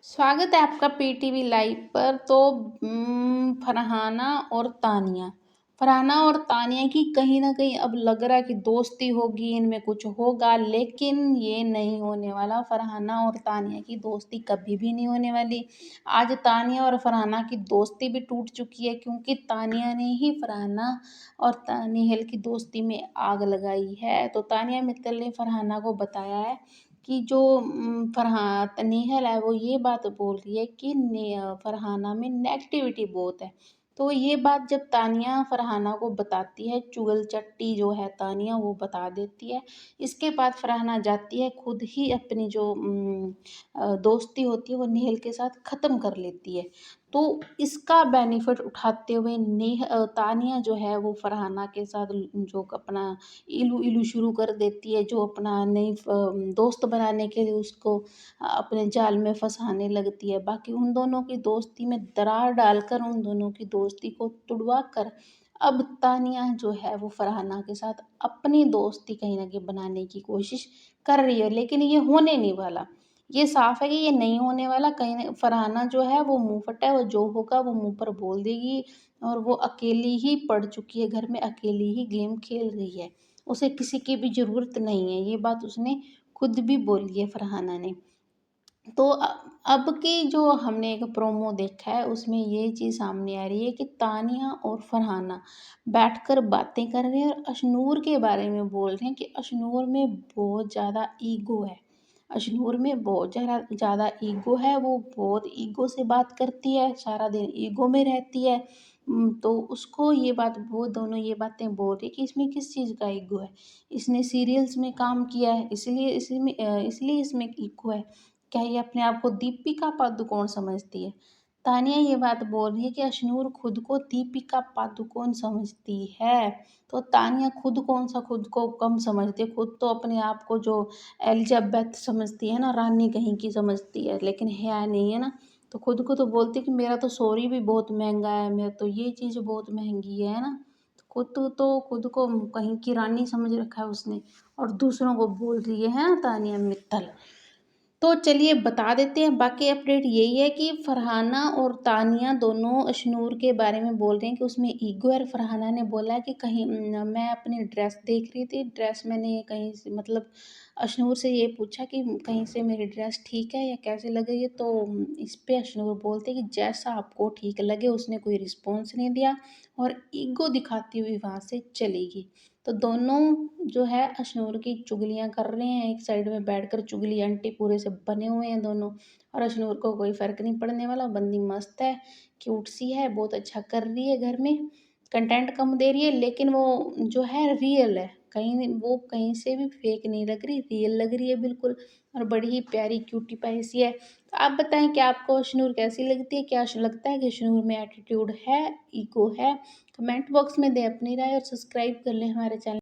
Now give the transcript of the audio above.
स्वागत है आपका पीटीवी लाइव पर। तो फरहाना और तानिया की कहीं ना कहीं अब लग रहा है कि दोस्ती होगी, इनमें कुछ होगा, लेकिन ये नहीं होने वाला। फरहाना और तानिया की दोस्ती कभी भी नहीं होने वाली। आज तानिया और फरहाना की दोस्ती भी टूट चुकी है, क्योंकि तानिया ने ही फरहाना और नेहल की दोस्ती में आग लगाई है। तो तानिया मित्तल ने फरहाना को बताया है कि जो नेहल है वो ये बात बोल रही है कि फरहाना में नेगेटिविटी बहुत है। तो ये बात जब तानिया फरहाना को बताती है, चुगल चट्टी जो है तानिया वो बता देती है। इसके बाद फरहाना जाती है, खुद ही अपनी जो दोस्ती होती है वो नेहल के साथ ख़त्म कर लेती है। तो इसका बेनिफिट उठाते हुए तानिया जो है वो फरहाना के साथ जो अपना इलू इलू शुरू कर देती है, जो अपना नई दोस्त बनाने के लिए उसको अपने जाल में फंसाने लगती है। बाकी उन दोनों की दोस्ती में दरार डालकर, उन दोनों की दोस्ती को तुड़वा कर अब तानिया जो है वो फरहाना के साथ अपनी दोस्ती कहीं ना कहीं बनाने की कोशिश कर रही है, लेकिन ये होने नहीं वाला। ये साफ है कि ये नहीं होने वाला। कहीं न फरहाना जो है वो मुँह फटा है, वो जो होगा वो मुँह पर बोल देगी, और वो अकेली ही पड़ चुकी है, घर में अकेली ही गेम खेल रही है। उसे किसी की भी ज़रूरत नहीं है, ये बात उसने खुद भी बोली है फरहाना ने। तो अब की जो हमने एक प्रोमो देखा है उसमें ये चीज़ सामने आ रही है कि तानिया और फरहाना बैठकर बातें कर रहे हैं और अशनूर के बारे में बोल रहे हैं कि अशनूर में बहुत ज़्यादा ईगो है। अशनूर में बहुत ज़्यादा ईगो है, वो बहुत ईगो से बात करती है, सारा दिन ईगो में रहती है। तो उसको ये बात, वो दोनों ये बातें बोल रही कि इसमें किस चीज़ का ईगो है। इसने सीरियल्स में काम किया है, इसलिए इसमें ईगो है। क्या ये अपने आप को दीपिका पादुकोण समझती है? तानिया ये बात बोल रही है कि अशनूर खुद को दीपिका पादुकोण समझती है। तो तानिया खुद को कम समझती है, खुद तो अपने आप को जो एलिज़ाबेथ समझती है ना, रानी कहीं की समझती है, लेकिन है नहीं, है ना। तो खुद को तो बोलती है कि मेरा तो सॉरी भी बहुत महँगा है, मेरा तो ये चीज़ बहुत महँगी है ना। खुद को कहीं की रानी समझ रखा है उसने, और दूसरों को बोल रही है ना तानिया मित्तल। तो चलिए बता देते हैं, बाकी अपडेट यही है कि फरहाना और तानिया दोनों अशनूर के बारे में बोल रहे हैं कि उसमें ईगो है। और फरहाना ने बोला है कि कहीं मैं अपनी ड्रेस देख रही थी, ड्रेस मैंने कहीं से मतलब अशनूर से ये पूछा कि कहीं से मेरी ड्रेस ठीक है या कैसे लग रही है। तो इस पे अशनूर बोलते कि जैसा आपको ठीक लगे। उसने कोई रिस्पॉन्स नहीं दिया और ईगो दिखाती हुई वहाँ से चली गई। तो दोनों जो है अशनूर की चुगलियाँ कर रहे हैं, एक साइड में बैठकर चुगली आंटी पूरे से बने हुए हैं दोनों। और अशनूर को कोई फ़र्क नहीं पड़ने वाला, बंदी मस्त है, क्यूट सी है, बहुत अच्छा कर रही है घर में, कंटेंट कम दे रही है, लेकिन वो जो है रियल है, वो कहीं से भी फेक नहीं लग रही, रियल लग रही है बिल्कुल, और बड़ी ही प्यारी क्यूटी पाई सी है। तो आप बताएं कि आपको अशनूर कैसी लगती है? क्या लगता है कि अशनूर में एटीट्यूड है, ईगो है? कमेंट बॉक्स में दें अपनी राय और सब्सक्राइब कर लें हमारे चैनल।